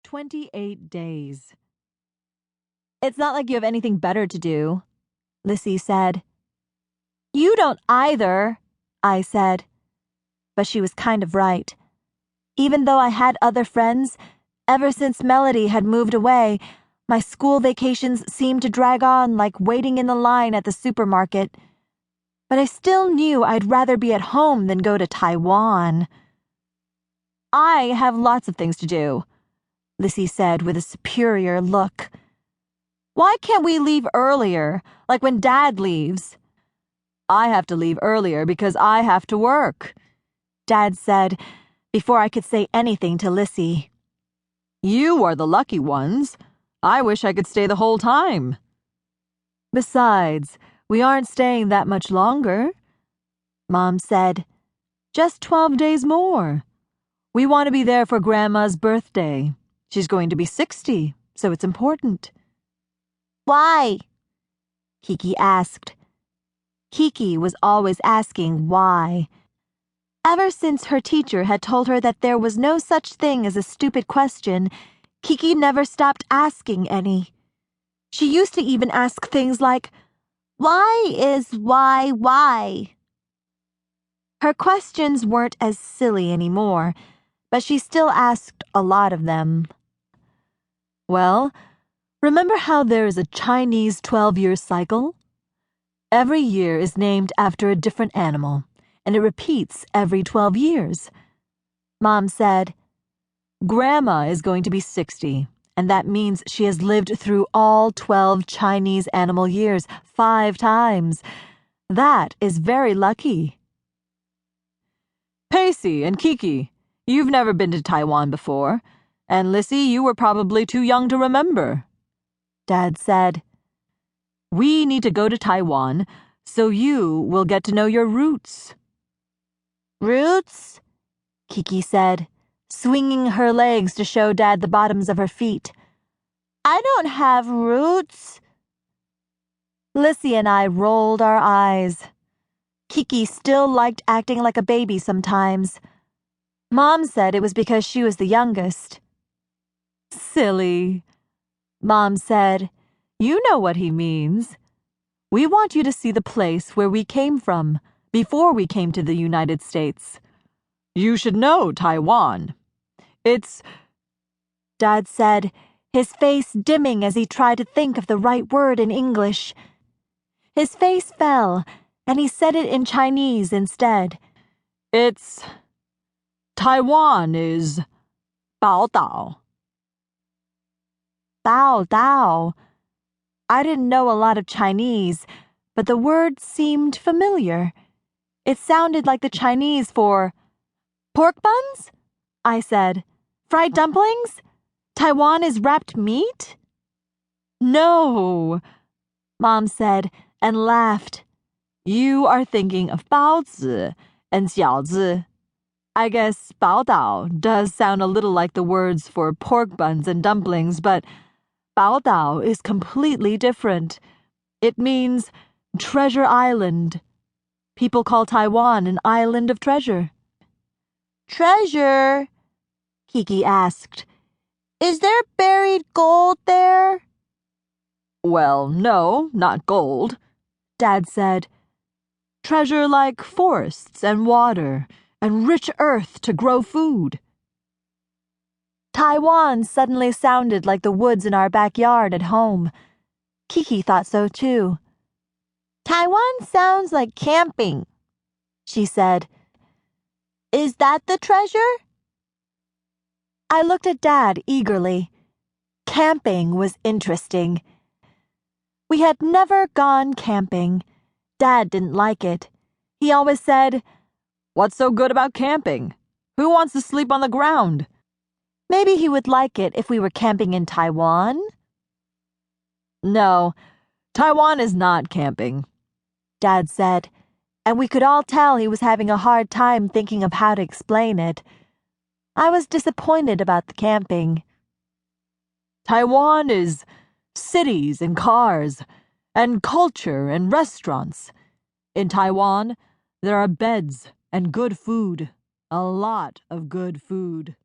28 days. It's not like you have anything better to do, Lissy said. You don't either, I said. But she was kind of right. Even though I had other friends, ever since Melody had moved away, my school vacations seemed to drag on like waiting in the line at the supermarket. But I still knew I'd rather be at home than go to Taiwan. I have lots of things to do, Lissy said with a superior look. Why can't we leave earlier, like when Dad leaves? I have to leave earlier because I have to work, Dad said, before I could say anything to Lissy. You are the lucky ones. I wish I could stay the whole time. Besides, we aren't staying that much longer, Mom said. Just 12 days more. We want to be there for Grandma's birthday. She's going to be 60, so it's important. Why? Kiki asked. Kiki was always asking why. Ever since her teacher had told her that there was no such thing as a stupid question, Kiki never stopped asking any. She used to even ask things like, why is why? Her questions weren't as silly anymore, but she still asked a lot of them. Well, remember how there is a Chinese 12-year cycle? Every year is named after a different animal, and it repeats every 12 years. Mom said, Grandma is going to be 60, and that means she has lived through all 12 Chinese animal years 5 times. That is very lucky. Pacy and Kiki, you've never been to Taiwan before, and Lissy, you were probably too young to remember, Dad said. We need to go to Taiwan so you will get to know your roots. Roots? Kiki said, swinging her legs to show Dad the bottoms of her feet. I don't have roots. Lissy and I rolled our eyes. Kiki still liked acting like a baby sometimes. Mom said it was because she was the youngest. Silly, Mom said. You know what he means. We want you to see the place where we came from before we came to the United States. You should know Taiwan. It's, Dad said, his face dimming as he tried to think of the right word in English. His face fell, and he said it in Chinese instead. It's, Taiwan is Bao Dao. Bao Dao. I didn't know a lot of Chinese, but the word seemed familiar. It sounded like the Chinese for pork buns? I said. Fried dumplings? Taiwan is wrapped meat? No, Mom said and laughed. You are thinking of baozi and xiaozi. I guess Bao Dao does sound a little like the words for pork buns and dumplings, but Bao Dao is completely different. It means treasure island. People call Taiwan an island of treasure. Treasure? Kiki asked. Is there buried gold there? Well, no, not gold, Dad said. Treasure like forests and water and rich earth to grow food. Taiwan suddenly sounded like the woods in our backyard at home. Kiki thought so too. Taiwan sounds like camping, she said. Is that the treasure? I looked at Dad eagerly. Camping was interesting. We had never gone camping. Dad didn't like it. He always said, What's so good about camping? Who wants to sleep on the ground? Maybe he would like it if we were camping in Taiwan. No, Taiwan is not camping, Dad said, and we could all tell he was having a hard time thinking of how to explain it. I was disappointed about the camping. Taiwan is cities and cars, and culture and restaurants. In Taiwan, there are beds and good food, a lot of good food.